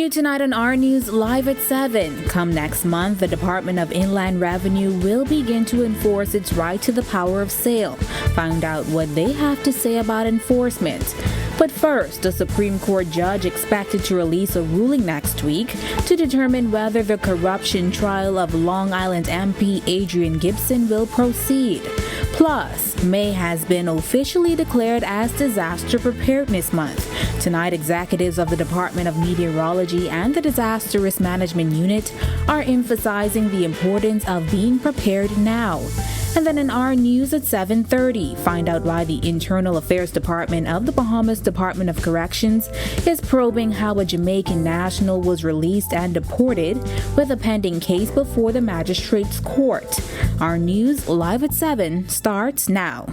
New tonight on Our News Live at 7. Come next month, the Department of Inland Revenue will begin to enforce its right to the power of sale. Find out what they have to say about enforcement. But first, a Supreme Court judge expected to release a ruling next week to determine whether the corruption trial of Long Island MP Adrian Gibson will proceed. Plus, May has been officially declared as Disaster Preparedness Month. Tonight, executives of the Department of Meteorology and the Disaster Risk Management Unit are emphasizing the importance of being prepared now. And then in our news at 7:30, find out why the Internal Affairs Department of the Bahamas Department of Corrections is probing how a Jamaican national was released and deported with a pending case before the magistrate's court. Our news live at 7 starts now.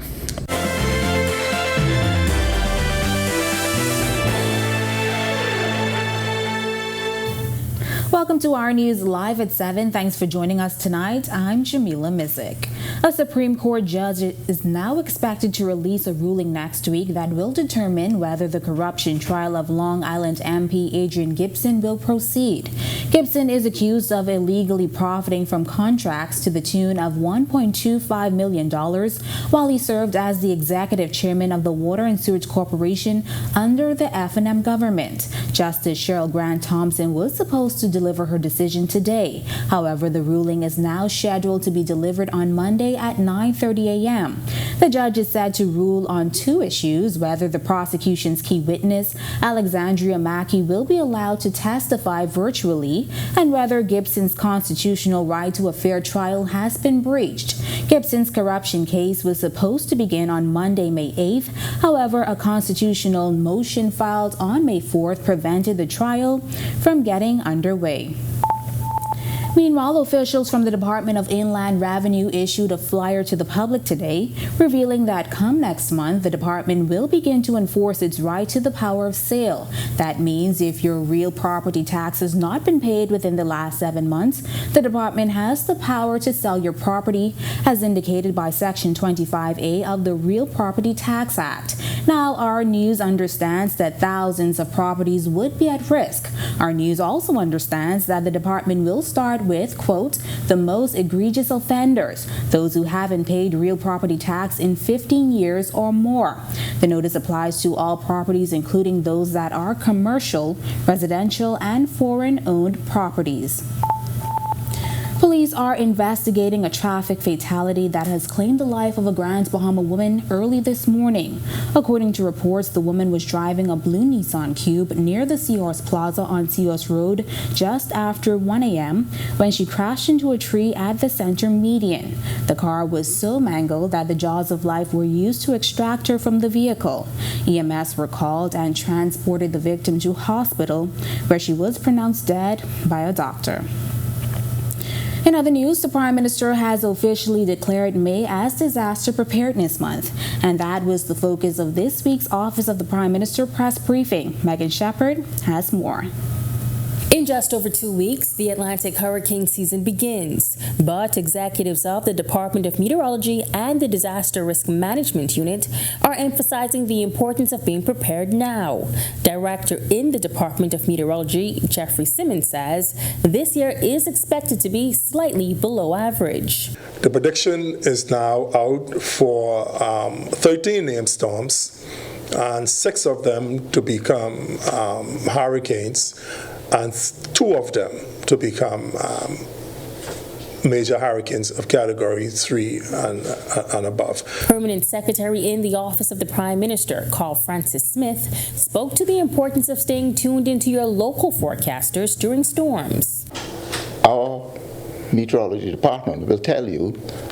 Welcome to Our News Live at 7. Thanks for joining us tonight. I'm Jamila Mizik. A Supreme Court judge is now expected to release a ruling next week that will determine whether the corruption trial of Long Island MP Adrian Gibson will proceed. Gibson is accused of illegally profiting from contracts to the tune of $1.25 million while he served as the executive chairman of the Water and Sewage Corporation under the F&M government. Justice Cheryl Grant Thompson was supposed to deliver her decision today. However, the ruling is now scheduled to be delivered on Monday at 9:30 a.m. The judge is said to rule on two issues: whether the prosecution's key witness, Alexandria Mackey, will be allowed to testify virtually, and whether Gibson's constitutional right to a fair trial has been breached. Gibson's corruption case was supposed to begin on Monday, May 8th. However, a constitutional motion filed on May 4th prevented the trial from getting underway. Meanwhile, officials from the Department of Inland Revenue issued a flyer to the public today, revealing that come next month, the department will begin to enforce its right to the power of sale. That means if your real property tax has not been paid within the last 7 months, the department has the power to sell your property, as indicated by Section 25A of the Real Property Tax Act. Now, Our News understands that thousands of properties would be at risk. Our News also understands that the department will start with, quote, the most egregious offenders, those who haven't paid real property tax in 15 years or more. The notice applies to all properties, including those that are commercial, residential, and foreign-owned properties. Police are investigating a traffic fatality that has claimed the life of a Grand Bahama woman early this morning. According to reports, the woman was driving a blue Nissan Cube near the Seahorse Plaza on Seahorse Road just after 1 a.m. when she crashed into a tree at the center median. The car was so mangled that the jaws of life were used to extract her from the vehicle. EMS were called and transported the victim to hospital, where she was pronounced dead by a doctor. In other news, the Prime Minister has officially declared May as Disaster Preparedness Month, and that was the focus of this week's Office of the Prime Minister press briefing. Megan Shepard has more. In just over 2 weeks, the Atlantic hurricane season begins, but executives of the Department of Meteorology and the Disaster Risk Management Unit are emphasizing the importance of being prepared now. Director in the Department of Meteorology, Jeffrey Simmons, says this year is expected to be slightly below average. The prediction is now out for 13 named storms, and 6 of them to become hurricanes, and 2 of them to become major hurricanes of Category 3 and above. Permanent Secretary in the Office of the Prime Minister, Carl Francis Smith, spoke to the importance of staying tuned into your local forecasters during storms. Our meteorology department will tell you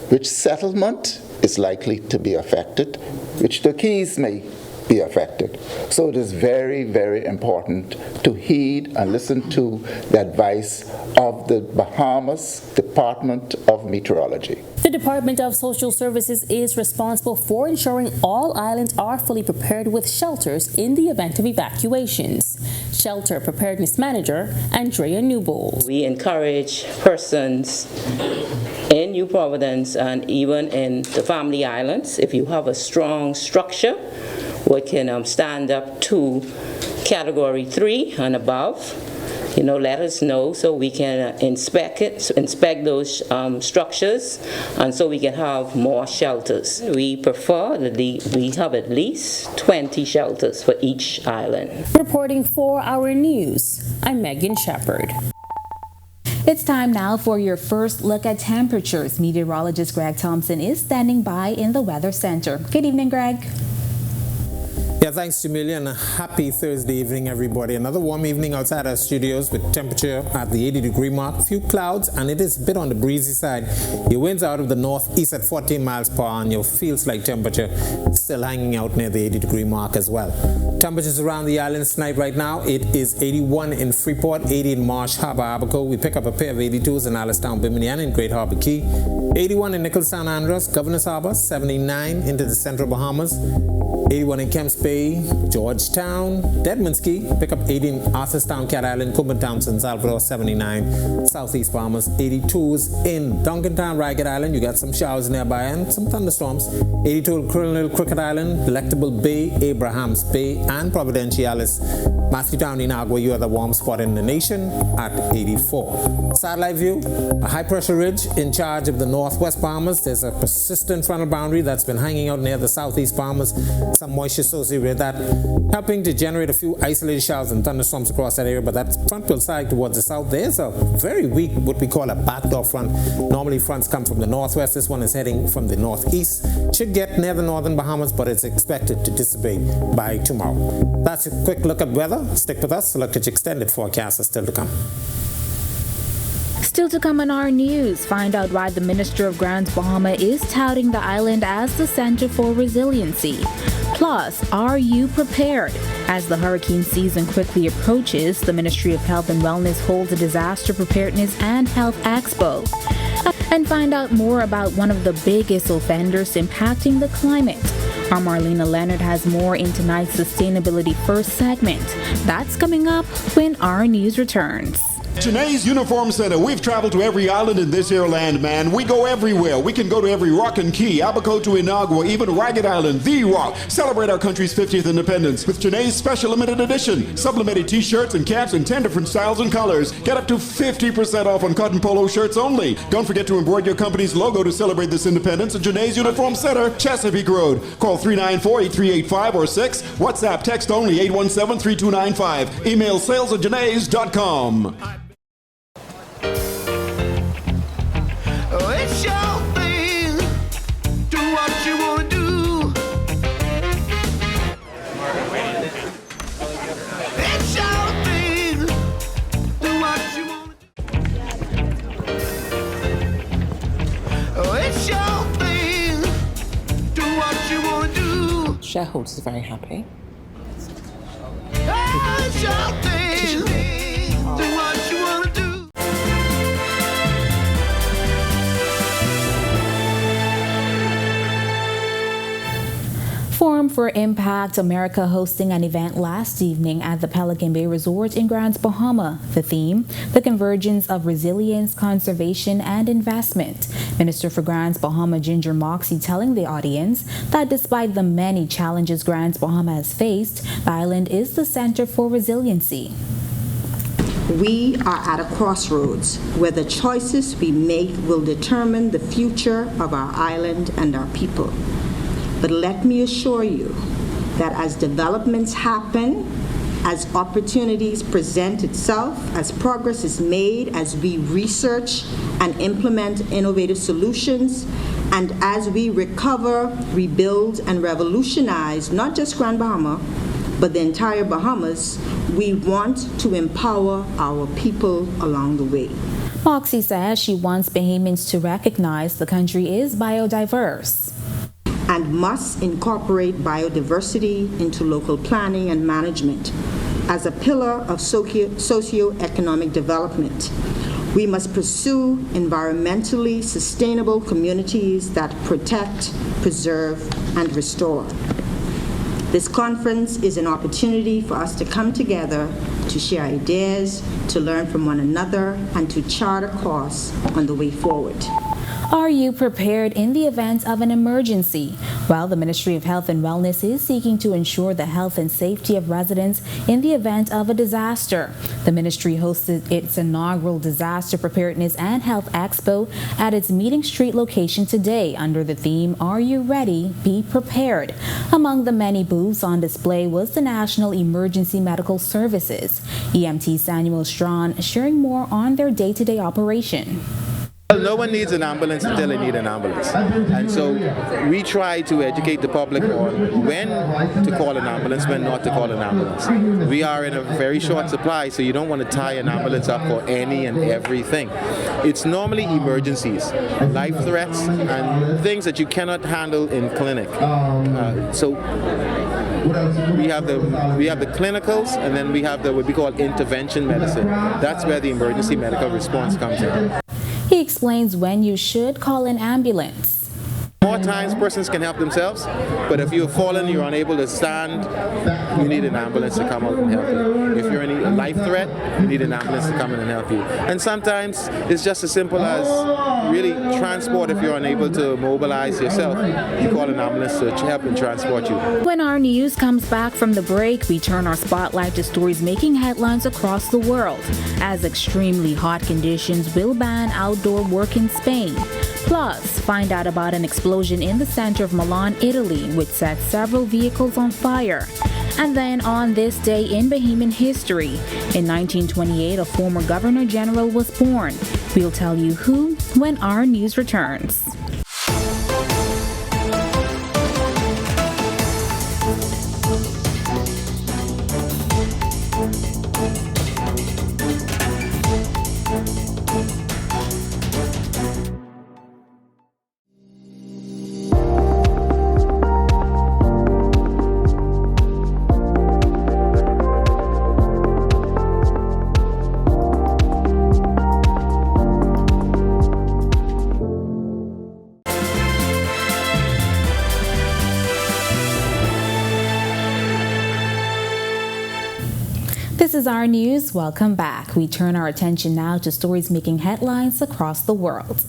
which settlement is likely to be affected, which the keys may be affected. So it is very, very important to heed and listen to the advice of the Bahamas Department of Meteorology. The Department of Social Services is responsible for ensuring all islands are fully prepared with shelters in the event of evacuations. Shelter Preparedness Manager Andrea Newbold. We encourage persons in New Providence and even in the Family Islands, if you have a strong structure what can stand up to Category 3 and above, let us know so we can inspect those structures, and so we can have more shelters. We prefer that we have at least 20 shelters for each island. Reporting for Our News, I'm Megan Shepard. It's time now for your first look at temperatures. Meteorologist Greg Thompson is standing by in the Weather Center. Good evening, Greg. Yeah, thanks, Jamelia, and a happy Thursday evening, everybody. Another warm evening outside our studios with temperature at the 80-degree mark. A few clouds, and it is a bit on the breezy side. Your winds out of the northeast at 14 miles per hour, and your feels-like temperature still hanging out near the 80-degree mark as well. Temperatures around the islands tonight right now, it is 81 in Freeport, 80 in Marsh Harbor, Abaco. We pick up a pair of 82s in Allentown, Bimini, and in Great Harbor Key. 81 in Nicholstown, Andros, Governor's Harbor, 79 into the central Bahamas. 81 in Kemps Bay, Georgetown, Deadman's Key, pick up 80 in Arthurstown, Cat Island, Cumbatown, San Salvador, 79, Southeast Bahamas, 82s in Duncantown, Ragged Island, you got some showers nearby and some thunderstorms, 82 in Colonel Crooked Island, Delectable Bay, Abrahams Bay, and Providenciales, Matthewtown in Agua, you are the warm spot in the nation at 84. Satellite view, a high pressure ridge in charge of the northwest Bahamas. There's a persistent frontal boundary that's been hanging out near the southeast Bahamas. Some moisture associated with that, helping to generate a few isolated showers and thunderstorms across that area, but that front will side towards the south. There's a very weak, what we call a backdoor front. Normally fronts come from the northwest. This one is heading from the northeast. Should get near the northern Bahamas, but it's expected to dissipate by tomorrow. That's a quick look at weather. Stick with us. A look at your extended forecast is still to come. Still to come on our news, find out why the Minister of Grants Bahama is touting the island as the center for resiliency. Plus, are you prepared? As the hurricane season quickly approaches, the Ministry of Health and Wellness holds a disaster preparedness and health expo. And find out more about one of the biggest offenders impacting the climate. Our Marlena Leonard has more in tonight's Sustainability First segment. That's coming up when our news returns. Janae's Uniform Center. We've traveled to every island in this here land, man. We go everywhere. We can go to every rock and key, Abaco to Inagua, even Ragged Island, The Rock. Celebrate our country's 50th independence with Janae's special limited edition. Sublimated t-shirts and caps in 10 different styles and colors. Get up to 50% off on cotton polo shirts only. Don't forget to embroider your company's logo to celebrate this independence at Janae's Uniform Center, Chesapeake Road. Call 394-8385 or 6. WhatsApp text only 817-3295. Email sales@janaes.com. It's your thing. Do what you want to do. It's your thing. Do what you want to do. It's your thing. Do what you want to do. Shareholders are very happy. It's your thing. Do what you want to do. Forum for Impact America hosting an event last evening at the Pelican Bay Resort in Grants, Bahama. The theme, the convergence of resilience, conservation, and investment. Minister for Grants Bahama Ginger Moxie telling the audience that despite the many challenges Grants Bahama has faced, the island is the center for resiliency. We are at a crossroads where the choices we make will determine the future of our island and our people. But let me assure you that as developments happen, as opportunities present itself, as progress is made, as we research and implement innovative solutions, and as we recover, rebuild, and revolutionize not just Grand Bahama, but the entire Bahamas, we want to empower our people along the way. Moxie says she wants Bahamians to recognize the country is biodiverse and must incorporate biodiversity into local planning and management as a pillar of socio-economic development. We must pursue environmentally sustainable communities that protect, preserve, and restore. This conference is an opportunity for us to come together to share ideas, to learn from one another, and to chart a course on the way forward. Are you prepared in the event of an emergency? Well, the Ministry of Health and Wellness is seeking to ensure the health and safety of residents in the event of a disaster. The ministry hosted its inaugural Disaster Preparedness and Health Expo at its Meeting Street location today under the theme, Are You Ready? Be Prepared. Among the many booths on display was the National Emergency Medical Services. EMT Samuel Strawn sharing more on their day-to-day operation. Well, no one needs an ambulance until they need an ambulance. And so we try to educate the public on when to call an ambulance, when not to call an ambulance. We are in a very short supply, so you don't want to tie an ambulance up for any and everything. It's normally emergencies, life threats, and things that you cannot handle in clinic. So we have the clinicals, and then we have what we call intervention medicine. That's where the emergency medical response comes in. He explains when you should call an ambulance. More times persons can help themselves, but if you've fallen, you're unable to stand, you need an ambulance to come out and help you. If you're in a life threat, you need an ambulance to come in and help you. And sometimes it's just as simple as really transport. If you're unable to mobilize yourself, you call an ambulance to help and transport you. When our news comes back from the break, we turn our spotlight to stories making headlines across the world, as extremely hot conditions will ban outdoor work in Spain. Plus, find out about an explosion in the center of Milan, Italy, which set several vehicles on fire. And then on this day in Bahamian history, in 1928, a former Governor General was born. We'll tell you who when our news returns. This is our news. Welcome back. We turn our attention now to stories making headlines across the world.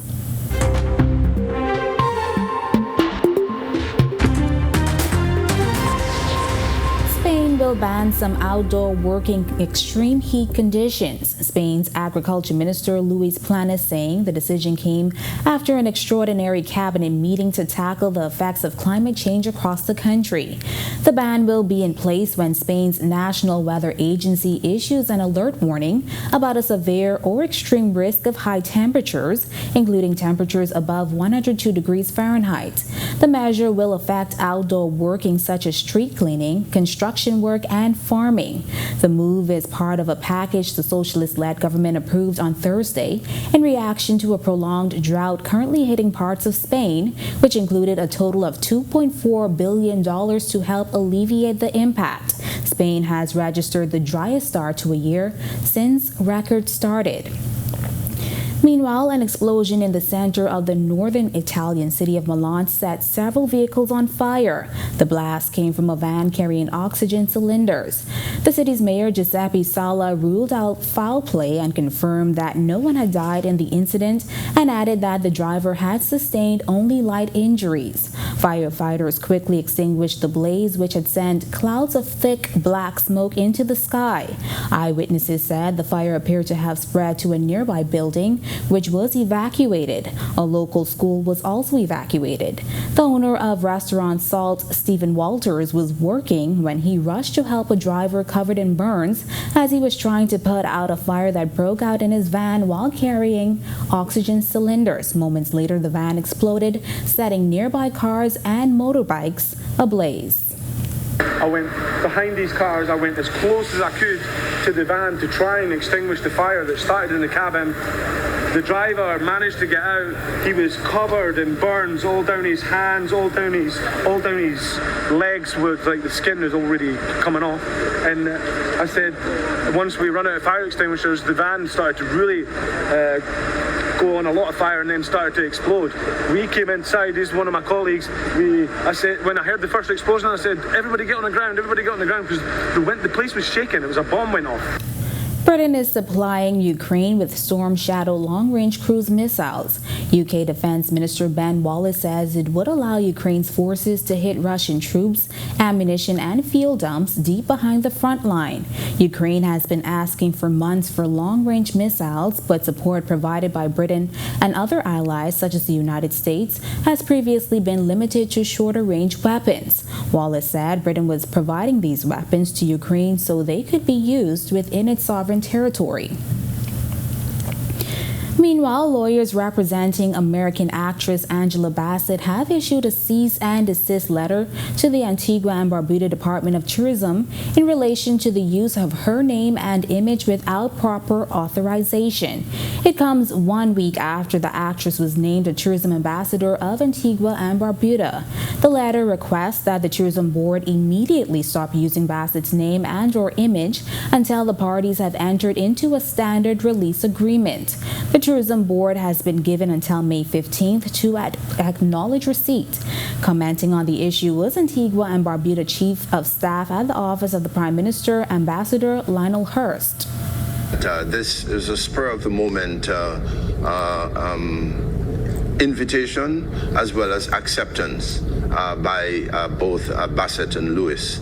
Spain will ban some outdoor working extreme heat conditions. Spain's Agriculture Minister Luis Planas saying the decision came after an extraordinary cabinet meeting to tackle the effects of climate change across the country. The ban will be in place when Spain's National Weather Agency issues an alert warning about a severe or extreme risk of high temperatures, including temperatures above 102 degrees Fahrenheit. The measure will affect outdoor working such as street cleaning, construction work, and farming. The move is part of a package the socialist-led government approved on Thursday in reaction to a prolonged drought currently hitting parts of Spain, which included a total of $2.4 billion to help alleviate the impact. Spain has registered the driest start to a year since records started. Meanwhile, an explosion in the center of the northern Italian city of Milan set several vehicles on fire. The blast came from a van carrying oxygen cylinders. The city's mayor, Giuseppe Sala, ruled out foul play and confirmed that no one had died in the incident and added that the driver had sustained only light injuries. Firefighters quickly extinguished the blaze, which had sent clouds of thick black smoke into the sky. Eyewitnesses said the fire appeared to have spread to a nearby building, which was evacuated. A local school was also evacuated. The owner of restaurant Salt, Stephen Walters, was working when he rushed to help a driver covered in burns as he was trying to put out a fire that broke out in his van while carrying oxygen cylinders. Moments later, the van exploded, setting nearby cars and motorbikes ablaze. I went behind these cars, I went as close as I could to the van to try and extinguish the fire that started in the cabin. The driver managed to get out. He was covered in burns all down his hands, all down his legs, with like the skin was already coming off. And I said, once we run out of fire extinguishers, the van started to really go on a lot of fire and then started to explode. We came inside. This is one of my colleagues. I said, when I heard the first explosion, I said, everybody get on the ground, because the place was shaking. It was a bomb went off. Britain is supplying Ukraine with Storm Shadow long-range cruise missiles. UK Defense Minister Ben Wallace says it would allow Ukraine's forces to hit Russian troops, ammunition, and fuel dumps deep behind the front line. Ukraine has been asking for months for long-range missiles, but support provided by Britain and other allies, such as the United States, has previously been limited to shorter-range weapons. Wallace said Britain was providing these weapons to Ukraine so they could be used within its sovereign territory. Meanwhile, lawyers representing American actress Angela Bassett have issued a cease and desist letter to the Antigua and Barbuda Department of Tourism in relation to the use of her name and image without proper authorization. It comes 1 week after the actress was named a tourism ambassador of Antigua and Barbuda. The letter requests that the tourism board immediately stop using Bassett's name and/or image until the parties have entered into a standard release agreement. The Tourism Board has been given until May 15th to acknowledge receipt. Commenting on the issue was Antigua and Barbuda Chief of Staff at the Office of the Prime Minister, Ambassador Lionel Hurst. This is a spur-of-the-moment invitation as well as acceptance by both Bassett and Lewis.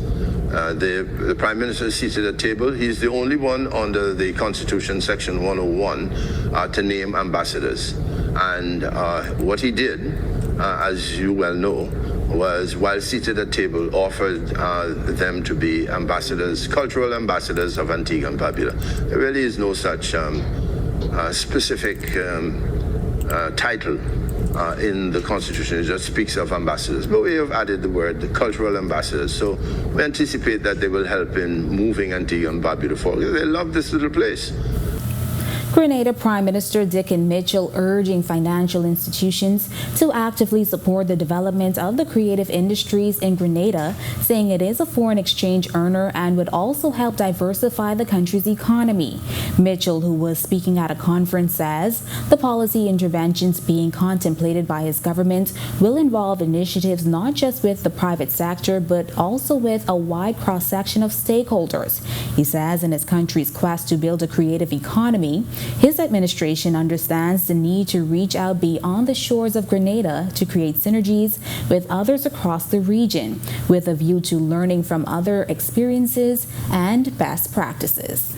The Prime Minister is seated at the table. He's the only one under the Constitution, Section 101, to name ambassadors. And what he did, as you well know, was, while seated at the table, offered them to be ambassadors, cultural ambassadors of Antigua and Barbuda. There really is no such specific title in the Constitution. It just speaks of ambassadors, but we have added the word the cultural ambassadors. So we anticipate that they will help in moving Antigua and Barbuda forward. They love this little place. Grenada Prime Minister Dickon Mitchell urging financial institutions to actively support the development of the creative industries in Grenada, saying it is a foreign exchange earner and would also help diversify the country's economy. Mitchell, who was speaking at a conference, says the policy interventions being contemplated by his government will involve initiatives not just with the private sector, but also with a wide cross-section of stakeholders. He says in his country's quest to build a creative economy, his administration understands the need to reach out beyond the shores of Grenada to create synergies with others across the region, with a view to learning from other experiences and best practices.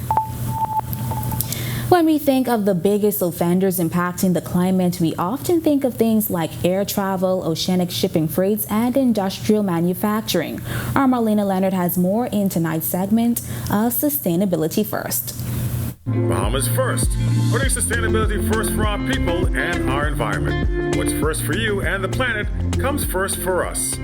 When we think of the biggest offenders impacting the climate, we often think of things like air travel, oceanic shipping freights, and industrial manufacturing. Our Marlena Leonard has more in tonight's segment of Sustainability First. Bahamas First, putting sustainability first for our people and our environment. What's first for you and the planet comes first for us.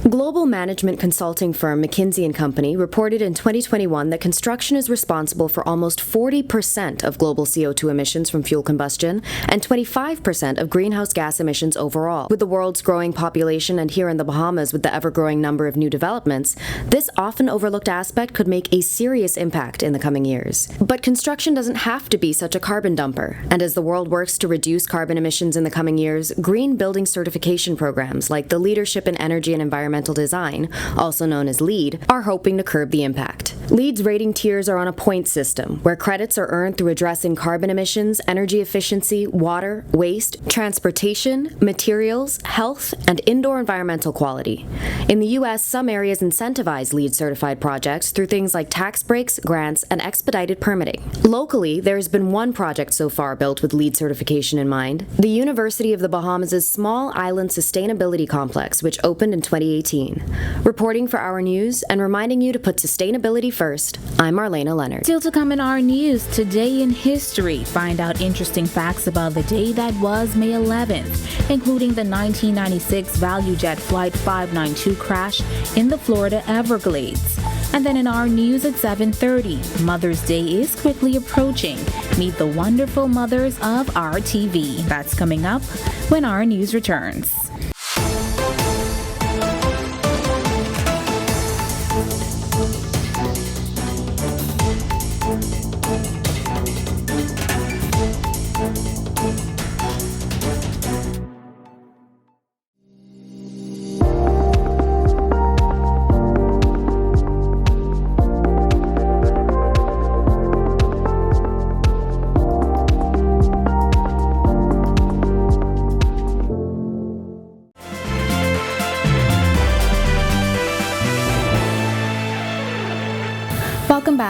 Global management consulting firm McKinsey & Company reported in 2021 that construction is responsible for almost 40% of global CO2 emissions from fuel combustion and 25% of greenhouse gas emissions overall. With the world's growing population and here in the Bahamas with the ever-growing number of new developments, this often overlooked aspect could make a serious impact in the coming years. But construction doesn't have to be such a carbon dumper, and as the world works to reduce carbon emissions in the coming years, green building certification programs like the Leadership in Energy and Environmental Design, also known as LEED, are hoping to curb the impact. LEED's rating tiers are on a point system, where credits are earned through addressing carbon emissions, energy efficiency, water, waste, transportation, materials, health, and indoor environmental quality. In the U.S., some areas incentivize LEED-certified projects through things like tax breaks, grants, and expedited permitting. Locally, there has been one project so far built with LEED certification in mind, the University of the Bahamas' Small Island Sustainability Complex, which opened in 2018. Reporting for Our News and reminding you to put sustainability first, I'm Marlena Leonard. Still to come in Our News, today in history, find out interesting facts about the day that was May 11th, including the 1996 ValueJet Flight 592 crash in the Florida Everglades. And then in Our News at 7:30, Mother's Day is quickly approaching. Meet the wonderful mothers of RTV. That's coming up when Our News returns.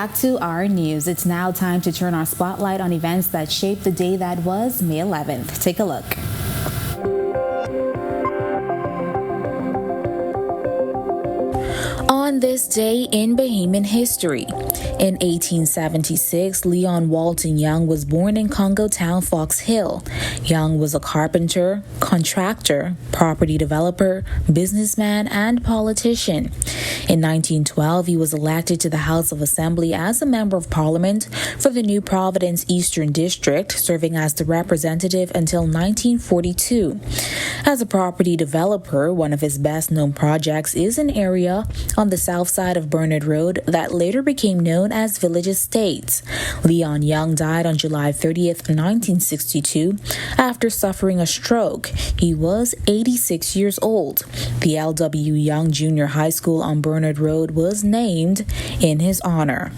back to our news. It's now time to turn our spotlight on events that shaped the day that was May 11th. Take a look. On this day in Bahamian history, in 1876, Leon Walton Young was born in Congo Town, Fox Hill. Young was a carpenter, contractor, property developer, businessman, and politician. In 1912, he was elected to the House of Assembly as a member of Parliament for the New Providence Eastern District, serving as the representative until 1942. As a property developer, one of his best-known projects is an area on the south side of Bernard Road that later became known as Village Estates. Leon Young died on July 30th, 1962, after suffering a stroke. He was 86 years old. The L.W. Young Junior High School on Bernard Road was named in his honor.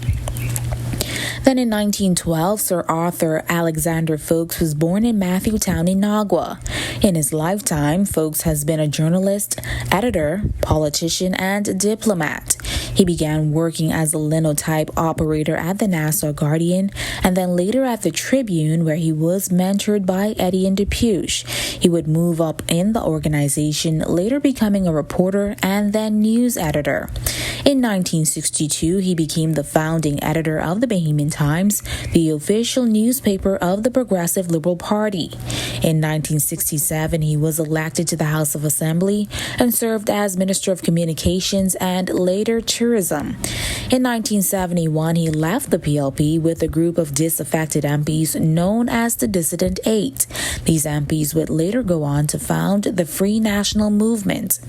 Then in 1912, Sir Arthur Alexander Folkes was born in Matthewtown in Nagua. In his lifetime, Folkes has been a journalist, editor, politician, and diplomat. He began working as a linotype operator at the Nassau Guardian and then later at the Tribune, where he was mentored by Etienne Dupuche. He would move up in the organization, later becoming a reporter and then news editor. In 1962, he became the founding editor of the Bahamian Times, the official newspaper of the Progressive Liberal Party. In 1967, he was elected to the House of Assembly and served as Minister of Communications and later Tourism. In 1971, he left the PLP with a group of disaffected MPs known as the Dissident Eight. These MPs would later go on to found the Free National Movement.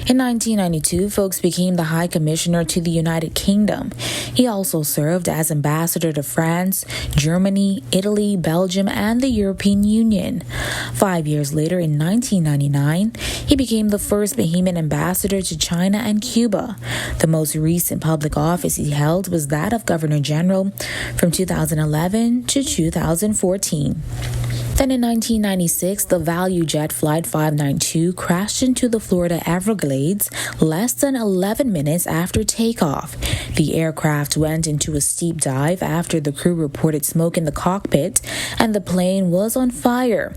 In 1992, Folkes became the High Commissioner to the United Kingdom. He also served as ambassador to France, Germany, Italy, Belgium, and the European Union. 5 years later, in 1999, he became the first Bahamian ambassador to China and Cuba. The most recent public office he held was that of Governor General from 2011 to 2014. Then in 1996, the ValueJet Flight 592 crashed into the Florida Everglades less than 11 minutes after takeoff. The aircraft went into a steep dive after the crew reported smoke in the cockpit, and the plane was on fire.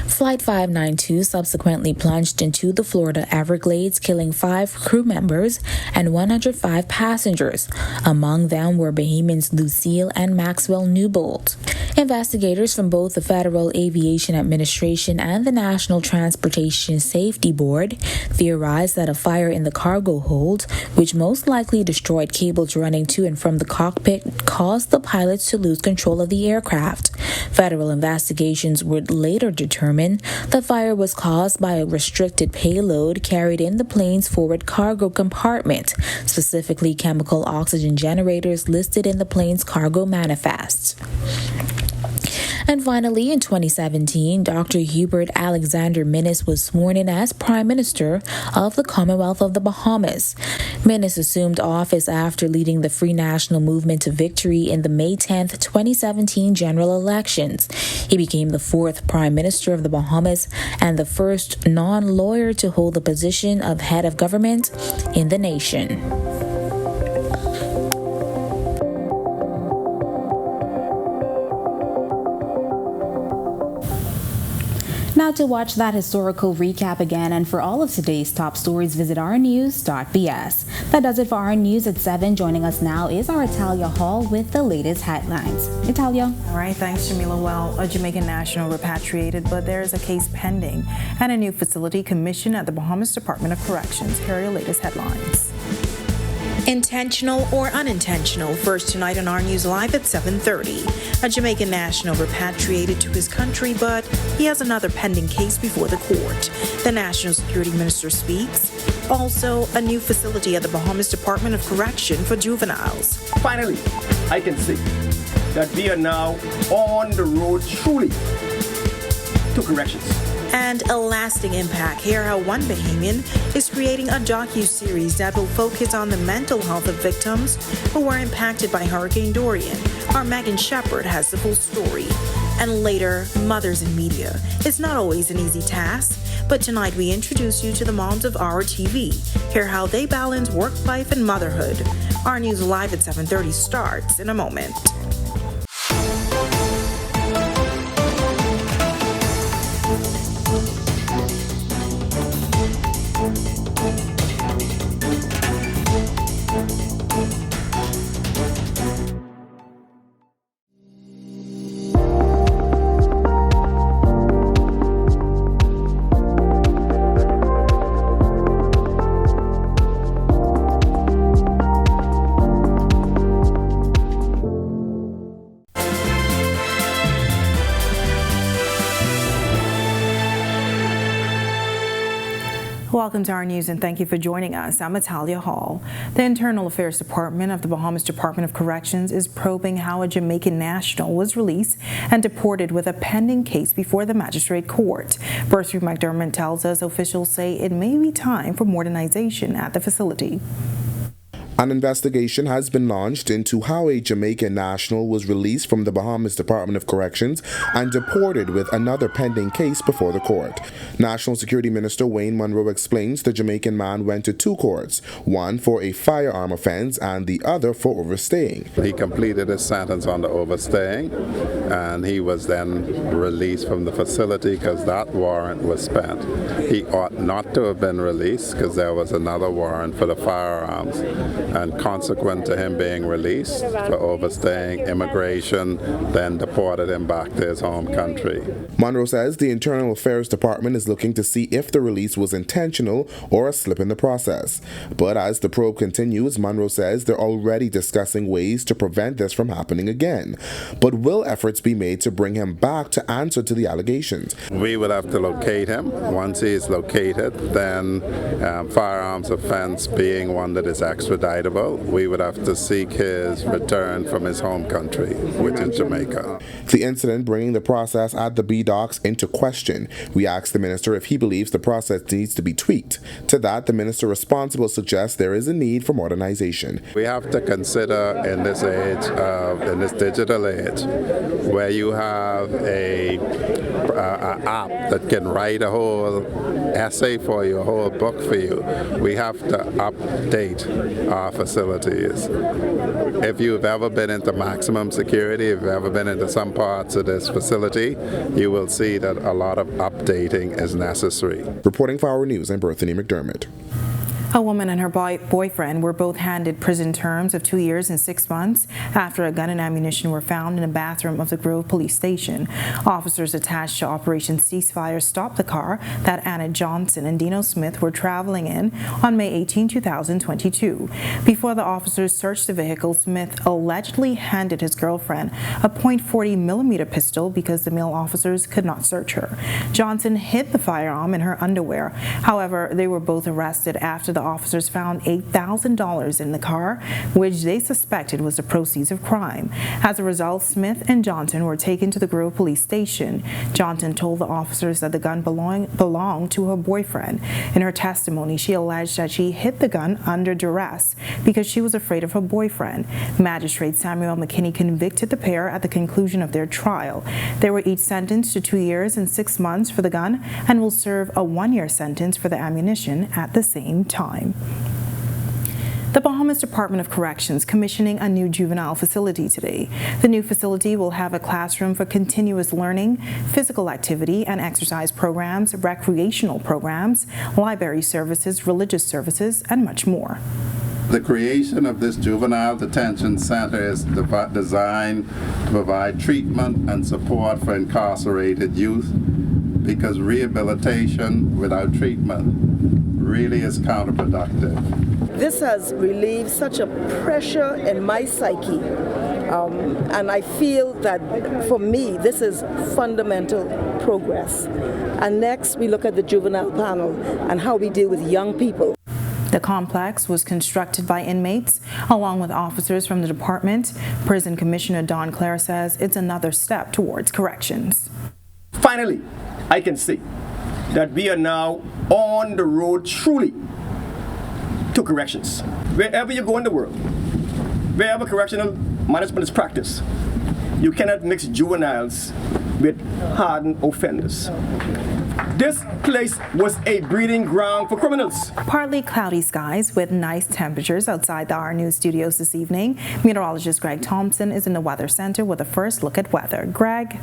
Flight 592 subsequently plunged into the Florida Everglades, killing 5 crew members and 105 passengers. Among them were Bahamians Lucille and Maxwell Newbold. Investigators from both the Federal Aviation Administration and the National Transportation Safety Board theorized that a fire in the cargo hold, which most likely destroyed cables running to and from the cockpit, caused the pilots to lose control of the aircraft. Federal investigations would later determine the fire was caused by a restricted payload carried in the plane's forward cargo compartment, specifically chemical oxygen generators listed in the plane's cargo manifest. And finally, in 2017, Dr. Hubert Alexander Minnis was sworn in as Prime Minister of the Commonwealth of the Bahamas. Minnis assumed office after leading the Free National Movement to victory in the May 10, 2017 general elections. He became the 4th Prime Minister of the Bahamas and the first non-lawyer to hold the position of head of government in the nation. Now to watch that historical recap again and for all of today's top stories, visit ournews.bs. That does it for our news at 7. Joining us now is our Italia Hall with the latest headlines. Italia. All right, thanks, Jamila. Well, a Jamaican national repatriated, but there is a case pending and a new facility commissioned at the Bahamas Department of Corrections. Here are your latest headlines. Intentional or unintentional, first tonight on Our News Live at 7:30. A Jamaican national repatriated to his country, but he has another pending case before the court. The National Security Minister speaks. Also, a new facility at the Bahamas Department of Correction for juveniles. Finally, I can say that we are now on the road truly to corrections. And a lasting impact. Hear how one Bahamian is creating a docu-series that will focus on the mental health of victims who were impacted by Hurricane Dorian. Our Megan Shepard has the full story. and later mothers in media. It's not always an easy task, but tonight we introduce you to the moms of our TV. Hear how they balance work life and motherhood. Our News Live at 7:30 starts in a moment. Welcome to our news and thank you for joining us. I'm Atalia Hall. The Internal Affairs Department of the Bahamas Department of Corrections is probing how a Jamaican national was released and deported with a pending case before the magistrate court. Bursary McDermott tells us officials say it may be time for modernization at the facility. An investigation has been launched into how a Jamaican national was released from the Bahamas Department of Corrections and deported with another pending case before the court. National Security Minister Wayne Monroe explains the Jamaican man went to two courts, one for a firearm offense and the other for overstaying. He completed his sentence on the overstaying and he was then released from the facility because that warrant was spent. He ought not to have been released because there was another warrant for the firearms. And consequent to him being released for overstaying, immigration then deported him back to his home country. Monroe says the Internal Affairs Department is looking to see if the release was intentional or a slip in the process. But as the probe continues, Monroe says they're already discussing ways to prevent this from happening again. But will efforts be made to bring him back to answer to the allegations? We would have to locate him. Once he is located, then firearms offense being one that is extradited, we would have to seek his return from his home country, which is Jamaica. The incident bringing the process at the B-Docks into question. We asked the minister if he believes the process needs to be tweaked. To that, the minister responsible suggests there is a need for modernization. We have to consider in this age, in this digital age, where you have a app that can write a whole essay for you, a whole book for you, we have to update our facilities. If you've ever been into maximum security, if you've ever been into some parts of this facility, you will see that a lot of updating is necessary. Reporting for Our News, I'm Berthany McDermott. A woman and her boyfriend were both handed prison terms of 2 years and 6 months after a gun and ammunition were found in a bathroom of the Grove Police Station. Officers attached to Operation Ceasefire stopped the car that Anna Johnson and Dino Smith were traveling in on May 18, 2022. Before the officers searched the vehicle, Smith allegedly handed his girlfriend a .40 millimeter pistol because the male officers could not search her. Johnson hid the firearm in her underwear. However, they were both arrested after the officers found $8,000 in the car, which they suspected was the proceeds of crime. As a result, Smith and Johnson were taken to the Grove Police Station. Johnson told the officers that the gun belonged to her boyfriend. In her testimony, she alleged that she hid the gun under duress because she was afraid of her boyfriend. Magistrate Samuel McKinney convicted the pair at the conclusion of their trial. They were each sentenced to 2 years and 6 months for the gun and will serve a 1-year sentence for the ammunition at the same time. The Bahamas Department of Corrections commissioning a new juvenile facility today. The new facility will have a classroom for continuous learning, physical activity and exercise programs, recreational programs, library services, religious services, and much more. The creation of this juvenile detention center is designed to provide treatment and support for incarcerated youth because rehabilitation without treatment really is counterproductive. This has relieved such a pressure in my psyche, and I feel that for me this is fundamental progress. And next we look at the juvenile panel and how we deal with young people. The complex was constructed by inmates along with officers from the department. Prison Commissioner Don Clare says it's another step towards corrections. Finally, I can say that we are now on the road truly to corrections. Wherever you go in the world, wherever correctional management is practice. You cannot mix juveniles with hardened offenders. This place was a breeding ground for criminals. Partly cloudy skies with nice temperatures outside the Our News studios this evening. Meteorologist Greg Thompson is in the Weather Center with a first look at weather. Greg?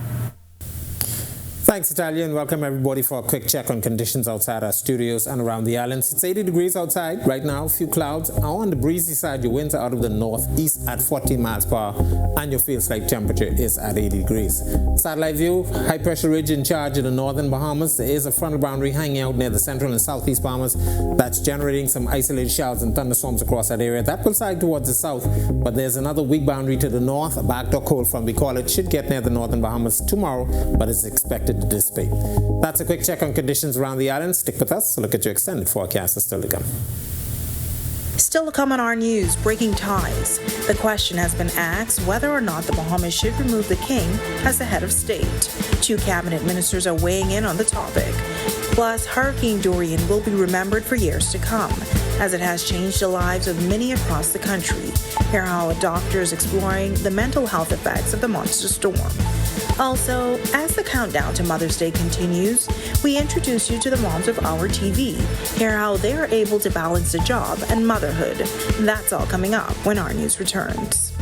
Thanks, Natalia, and welcome everybody for a quick check on conditions outside our studios and around the islands. It's 80 degrees outside right now, a few clouds. On the breezy side, your winds are out of the northeast at 40 miles per hour, and your feels-like temperature is at 80 degrees. Satellite view, high pressure ridge in charge of the northern Bahamas. There is a frontal boundary hanging out near the central and southeast Bahamas that's generating some isolated showers and thunderstorms across that area. That will side towards the south, but there's another weak boundary to the north, a backdoor cold front we call it, should get near the northern Bahamas tomorrow, but is expected to dissipate. That's a quick check on conditions around the island. Stick with us. Look at your extended forecast is still to come. Still to come on Our News, breaking ties. The question has been asked whether or not the Bahamas should remove the king as the head of state. 2 cabinet ministers are weighing in on the topic. Plus, Hurricane Dorian will be remembered for years to come, as it has changed the lives of many across the country. Hear how a doctor is exploring the mental health effects of the monster storm. Also, as the countdown to Mother's Day continues, we introduce you to the moms of Our TV. Hear how they are able to balance the job and motherhood. That's all coming up when Our News returns.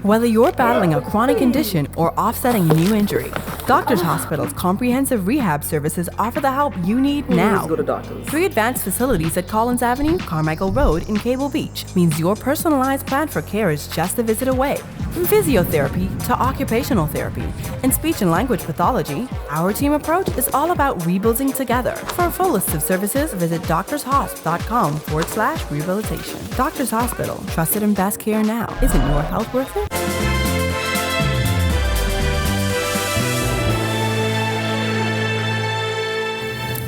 Whether you're battling a chronic condition or offsetting a new injury, Doctors Hospital's comprehensive rehab services offer the help you need now. Go to doctors. 3 advanced facilities at Collins Avenue, Carmichael Road, and Cable Beach means your personalized plan for care is just a visit away. From physiotherapy to occupational therapy and speech and language pathology, our team approach is all about rebuilding together. For a full list of services, visit doctorshosp.com/rehabilitation. Doctors Hospital, trusted and best care now. Isn't your health worth it?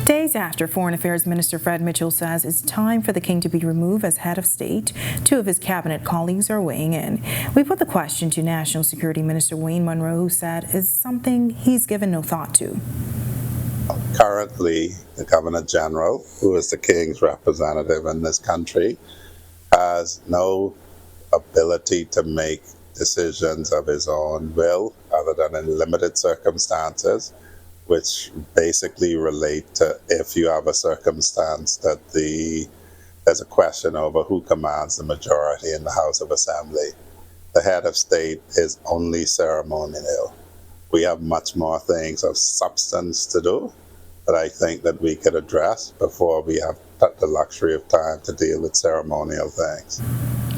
Days after Foreign Affairs Minister Fred Mitchell says it's time for the king to be removed as head of state, 2 of his cabinet colleagues are weighing in. We put the question to National Security Minister Wayne Munro, who said is something he's given no thought to. Currently, the Governor General, who is the king's representative in this country, has no ability to make decisions of his own will, other than in limited circumstances, which basically relate to if you have a circumstance that there's a question over who commands the majority in the House of Assembly. The head of state is only ceremonial. We have much more things of substance to do that I think that we could address before we have the luxury of time to deal with ceremonial things.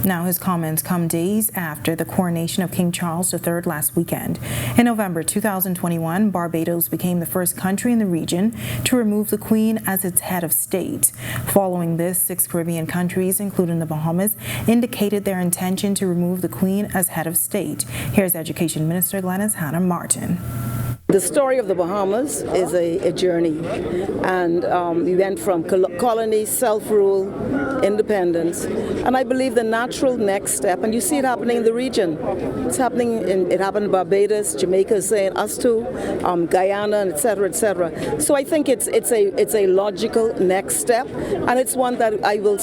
Now, his comments come days after the coronation of King Charles III last weekend. In November 2021, Barbados became the first country in the region to remove the Queen as its head of state. Following this, 6 Caribbean countries, including the Bahamas, indicated their intention to remove the Queen as head of state. Here's Education Minister Glenys Hannah Martin. The story of the Bahamas is a journey, and we went from colony, self-rule, independence, and I believe the natural next step, and you see it happening in the region. It's happening. It happened in Barbados, Jamaica is saying us too, Guyana, and et cetera, et cetera. So I think it's a logical next step, and it's one that I will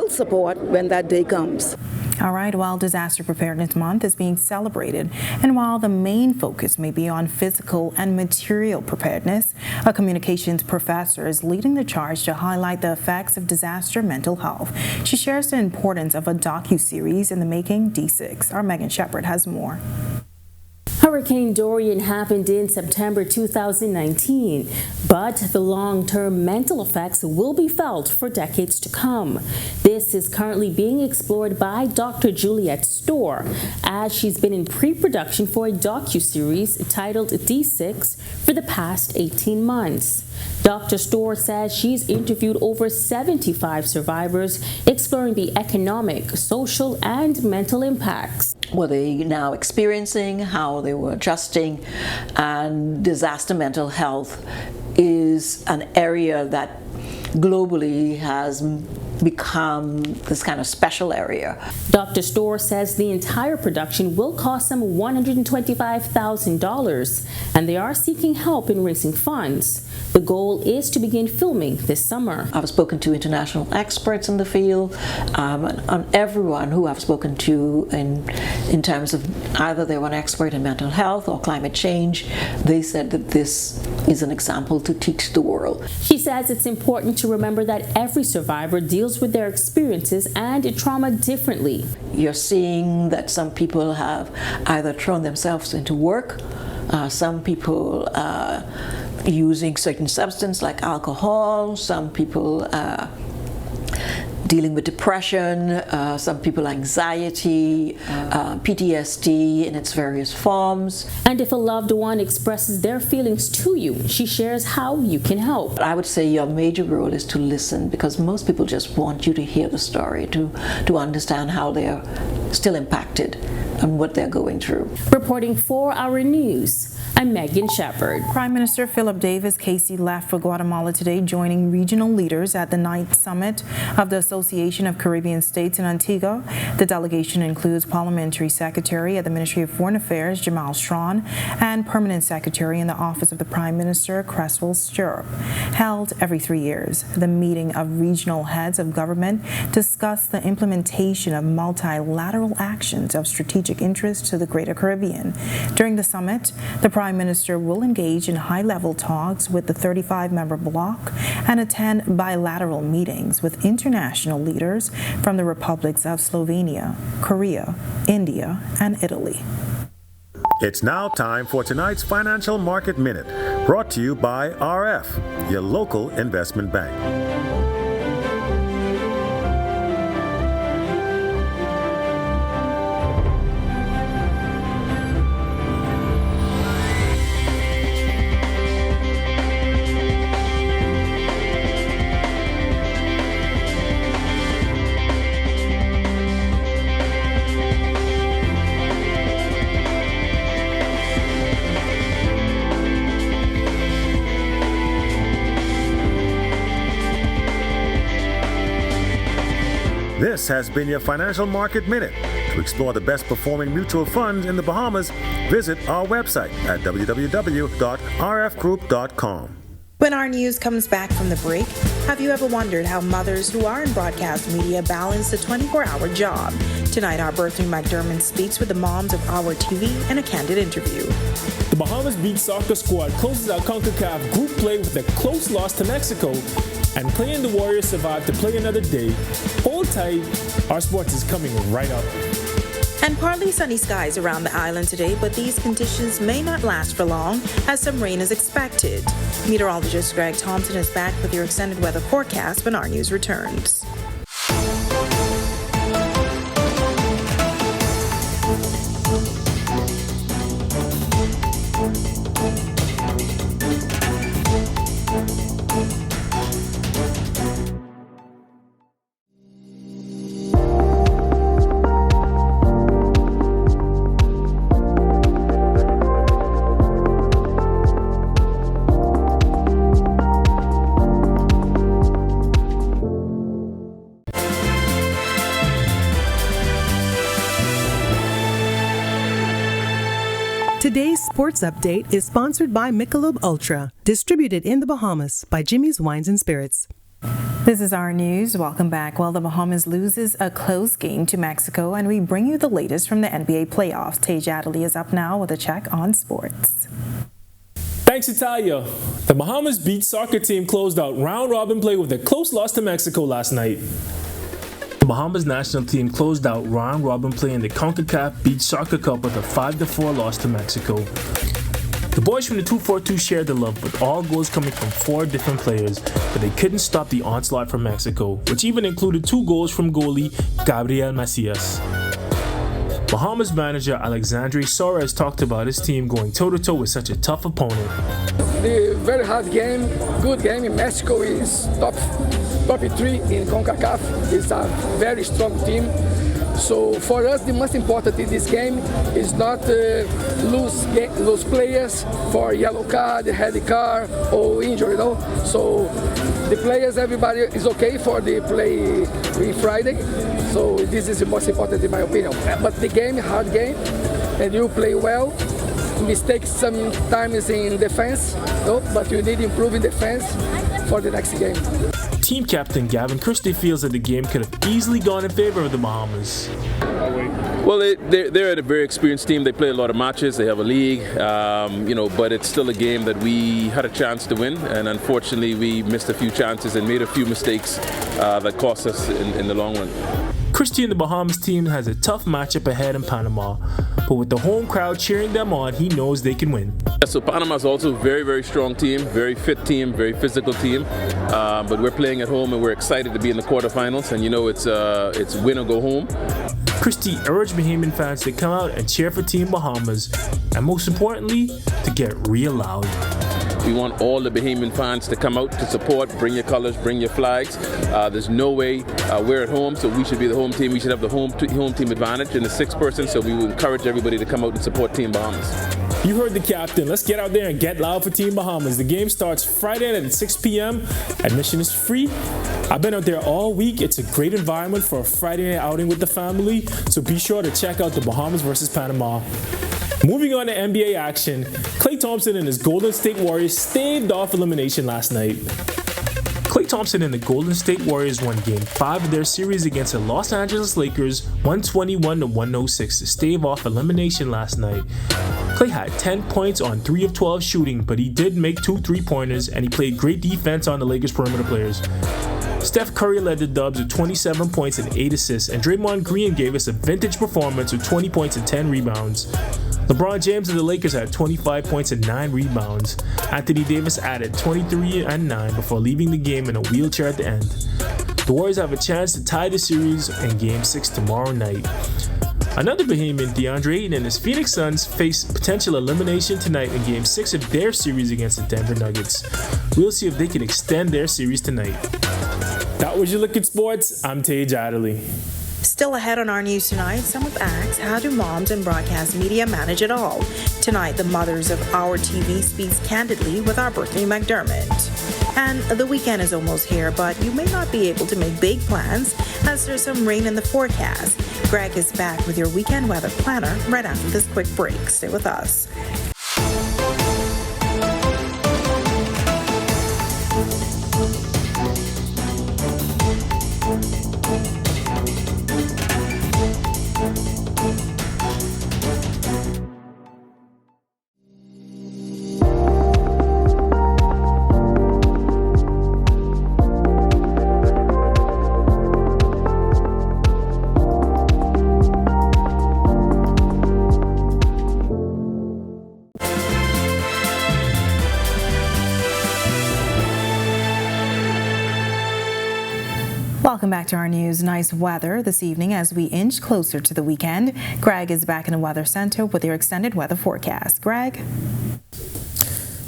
support when that day comes. All right, while Disaster Preparedness Month is being celebrated, and while the main focus may be on physical and material preparedness, a communications professor is leading the charge to highlight the effects of disaster mental health. She shares the importance of a docu-series in the making, D6. Our Megan Shepard has more. Hurricane Dorian happened in September 2019, but the long-term mental effects will be felt for decades to come. This is currently being explored by Dr. Juliette Storr, as she's been in pre-production for a docu-series titled D6 for the past 18 months. Dr. Storr says she's interviewed over 75 survivors, exploring the economic, social, and mental impacts. What are they now experiencing, how they were adjusting, and disaster mental health is an area that globally has become this kind of special area. Dr. Storr says the entire production will cost them $125,000, and they are seeking help in raising funds. The goal is to begin filming this summer. I've spoken to international experts in the field, and everyone who I've spoken to in terms of either they were an expert in mental health or climate change, they said that this is an example to teach the world. She says it's important to remember that every survivor deals with their experiences and trauma differently. You're seeing that some people have either thrown themselves into work, some people using certain substances like alcohol, some people dealing with depression, some people anxiety, PTSD in its various forms. And if a loved one expresses their feelings to you, she shares how you can help. I would say your major role is to listen, because most people just want you to hear the story, to understand how they are still impacted and what they're going through. Reporting for Our News, I'm Megan Shepard. Prime Minister Philip Davis Casey left for Guatemala today, joining regional leaders at the 9th Summit of the Association of Caribbean States in Antigua. The delegation includes Parliamentary Secretary at the Ministry of Foreign Affairs, Jamal Strawn, and Permanent Secretary in the Office of the Prime Minister, Cresswell Stirrup. Held every 3 years, the meeting of regional heads of government discussed the implementation of multilateral actions of strategic interest to the Greater Caribbean. During the summit, the Prime Minister will engage in high-level talks with the 35-member bloc and attend bilateral meetings with international leaders from the republics of Slovenia, Korea, India, and Italy. It's now time for tonight's Financial Market Minute, brought to you by RF, your local investment bank. This has been your Financial Market Minute. To explore the best performing mutual funds in the Bahamas, visit our website at www.rfgroup.com. When our news comes back from the break, have you ever wondered how mothers who are in broadcast media balance a 24-hour job? Tonight, our Bertha McDermott speaks with the moms of Our TV in a candid interview. The Bahamas Beach Soccer squad closes out CONCACAF group play with a close loss to Mexico, and playing the Warriors survived to play another day. Hold tight, our sports is coming right up. And partly sunny skies around the island today, but these conditions may not last for long as some rain is expected. Meteorologist Greg Thompson is back with your extended weather forecast when our news returns. Today's sports update is sponsored by Michelob Ultra, distributed in the Bahamas by Jimmy's Wines and Spirits. This is our news. Welcome back. Well, the Bahamas loses a close game to Mexico, and we bring you the latest from the NBA playoffs. Tej Adderley is up now with a check on sports. Thanks, Italia. The Bahamas Beach Soccer team closed out round-robin play with a close loss to Mexico last night. The Bahamas national team closed out round-robin play in the CONCACAF Beach Soccer Cup with a 5-4 loss to Mexico. The boys from the 242 shared the love, with all goals coming from 4 different players, but they couldn't stop the onslaught from Mexico, which even included 2 goals from goalie Gabriel Macias. Bahamas manager Alexandre Soares talked about his team going toe-to-toe with such a tough opponent. The very hard game, good game. In Mexico is top 3 in CONCACAF. It's a very strong team. So for us, the most important in this game is not lose players for yellow card, red card, or injury. So The players, everybody is okay for the play Friday. So this is the most important in my opinion. But the game, hard game, and you play well. Mistakes sometimes in defense, no? But you need to improve in defense for the next game. Team captain Gavin Christie feels that the game could have easily gone in favor of the Bahamas. Well, they're a very experienced team. They play a lot of matches. They have a league, but it's still a game that we had a chance to win, and unfortunately we missed a few chances and made a few mistakes that cost us in the long run. Christie and the Bahamas team has a tough matchup ahead in Panama, but with the home crowd cheering them on, he knows they can win. So Panama is also a very, very strong team, very fit team, very physical team, but we're playing at home and we're excited to be in the quarterfinals, and it's win or go home. Christie urged Bahamian fans to come out and cheer for Team Bahamas, and most importantly, to get real loud. We want all the Bahamian fans to come out to support, bring your colors, bring your flags. There's no way we're at home, so we should be the home team. We should have the home team advantage in the 6th person, so we will encourage everybody to come out and support Team Bahamas. You heard the captain. Let's get out there and get loud for Team Bahamas. The game starts Friday at 6 p.m. Admission is free. I've been out there all week. It's a great environment for a Friday night outing with the family, so be sure to check out the Bahamas versus Panama. Moving on to NBA action, Klay Thompson and his Golden State Warriors staved off elimination last night. Klay Thompson and the Golden State Warriors won Game 5 of their series against the Los Angeles Lakers 121-106 to stave off elimination last night. Klay had 10 points on 3 of 12 shooting, but he did make 2 3-pointers and he played great defense on the Lakers perimeter players. Steph Curry led the Dubs with 27 points and 8 assists, and Draymond Green gave us a vintage performance with 20 points and 10 rebounds. LeBron James of the Lakers had 25 points and 9 rebounds. Anthony Davis added 23 and 9 before leaving the game in a wheelchair at the end. The Warriors have a chance to tie the series in Game 6 tomorrow night. Another Bahamian, DeAndre Ayton, and his Phoenix Suns face potential elimination tonight in Game 6 of their series against the Denver Nuggets. We'll see if they can extend their series tonight. That was your look at sports. I'm Tage Adderley. Still ahead on our news tonight, some of Acts, how do moms and broadcast media manage it all? Tonight, the mothers of Our TV speaks candidly with our Brittany McDermott. And the weekend is almost here, but you may not be able to make big plans as there's some rain in the forecast. Greg is back with your weekend weather planner right after this quick break. Stay with us. Welcome back to our news. Nice weather this evening as we inch closer to the weekend. Greg is back in the Weather Center with your extended weather forecast. Greg?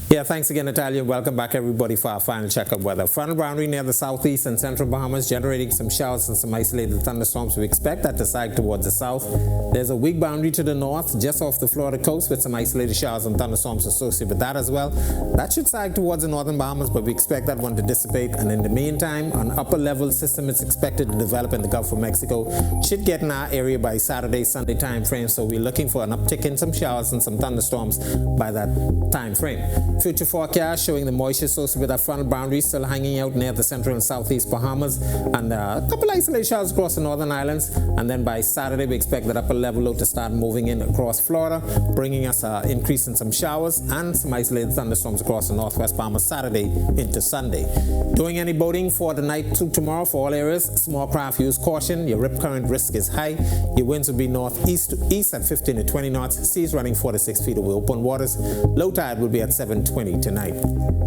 Yeah, thanks again, Natalia. Welcome back, everybody, for our final check-up weather. Frontal boundary near the southeast and central Bahamas, generating some showers and some isolated thunderstorms. We expect that to side towards the south. There's a weak boundary to the north, just off the Florida coast, with some isolated showers and thunderstorms associated with that as well. That should side towards the northern Bahamas, but we expect that one to dissipate. And in the meantime, an upper-level system is expected to develop in the Gulf of Mexico. Should get in our area by Saturday, Sunday time frame. So we're looking for an uptick in some showers and some thunderstorms by that time frame. Future forecast showing the moisture associated with our frontal boundary still hanging out near the central and southeast Bahamas, and a couple isolated showers across the northern islands. And then by Saturday, we expect that upper level low to start moving in across Florida, bringing us an increase in some showers and some isolated thunderstorms across the northwest Bahamas Saturday into Sunday. Doing any boating for the night to tomorrow for all areas, small craft use caution. Your rip current risk is high. Your winds will be northeast to east at 15 to 20 knots. Seas running 4 to 6 feet over open waters. Low tide will be at 7:20 tonight.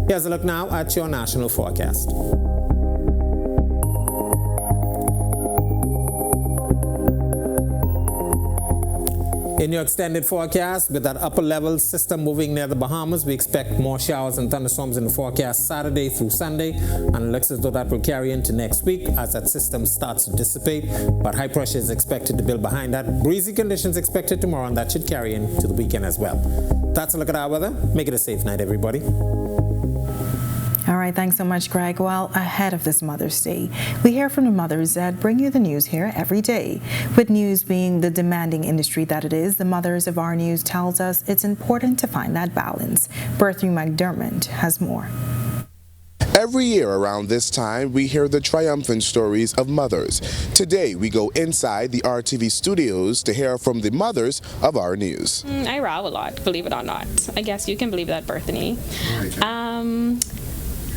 Here's a look now at your national forecast. In your extended forecast, with that upper level system moving near the Bahamas, we expect more showers and thunderstorms in the forecast Saturday through Sunday, and it looks as though that will carry into next week as that system starts to dissipate, but high pressure is expected to build behind that. Breezy conditions expected tomorrow, and that should carry into the weekend as well. That's a look at our weather. Make it a safe night, everybody. All right, thanks so much, Greg. Well, ahead of this Mother's Day, we hear from the mothers that bring you the news here every day. With news being the demanding industry that it is, the mothers of Our News tells us it's important to find that balance. Bertha McDermott has more. Every year around this time, we hear the triumphant stories of mothers. Today, we go inside the RTV studios to hear from the mothers of Our News. I row a lot, believe it or not. I guess you can believe that, Berthany.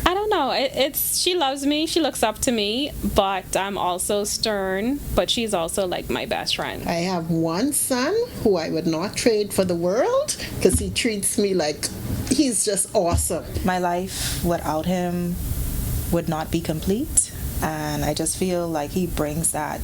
I don't know. She loves me. She looks up to me, but I'm also stern. But she's also like my best friend. I have one son who I would not trade for the world because he treats me like he's just awesome. My life without him would not be complete, and I just feel like he brings that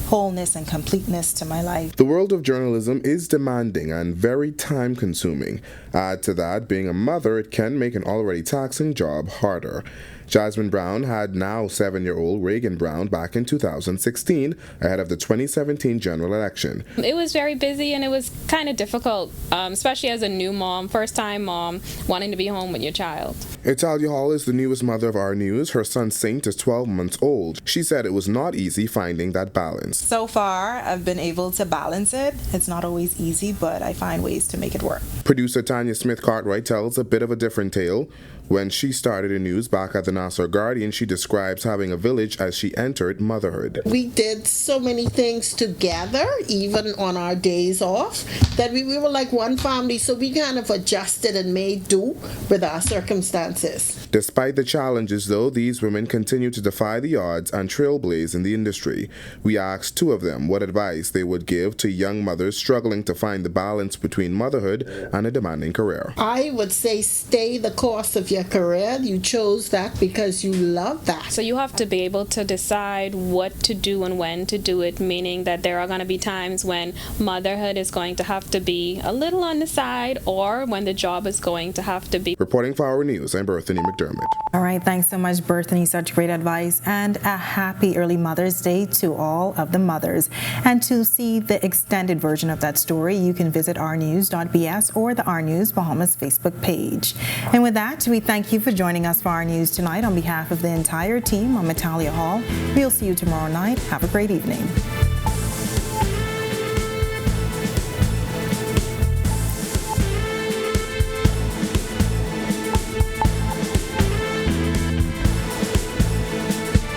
wholeness and completeness to my life. The world of journalism is demanding and very time-consuming. Add to that, being a mother, it can make an already taxing job harder. Jasmine Brown had now 7-year-old Reagan Brown back in 2016 ahead of the 2017 general election. It was very busy and it was kind of difficult, especially as a new mom, first-time mom, wanting to be home with your child. Italia Hall is the newest mother of Our News. Her son Saint is 12 months old. She said it was not easy finding that balance. So far, I've been able to balance it. It's not always easy, but I find ways to make it work. Producer Tanya Smith-Cartwright tells a bit of a different tale. When she started in news back at the Nassau Guardian, she describes having a village as she entered motherhood. We did so many things together, even on our days off, that we were like one family, so we kind of adjusted and made do with our circumstances. Despite the challenges, though, these women continue to defy the odds and trailblaze in the industry. We asked two of them what advice they would give to young mothers struggling to find the balance between motherhood and a demanding career. I would say stay the course of your career. You chose that because you love that. So you have to be able to decide what to do and when to do it, meaning that there are going to be times when motherhood is going to have to be a little on the side or when the job is going to have to be. Reporting for Our News, I'm Berthany McDermott. All right, thanks so much, Berthany. Such great advice, and a happy early Mother's Day to all of the mothers. And to see the extended version of that story, you can visit ournews.bs or the Our News Bahamas Facebook page. And with that, we thank you for joining us for Our News tonight. On behalf of the entire team, I'm Italia Hall. We'll see you tomorrow night. Have a great evening.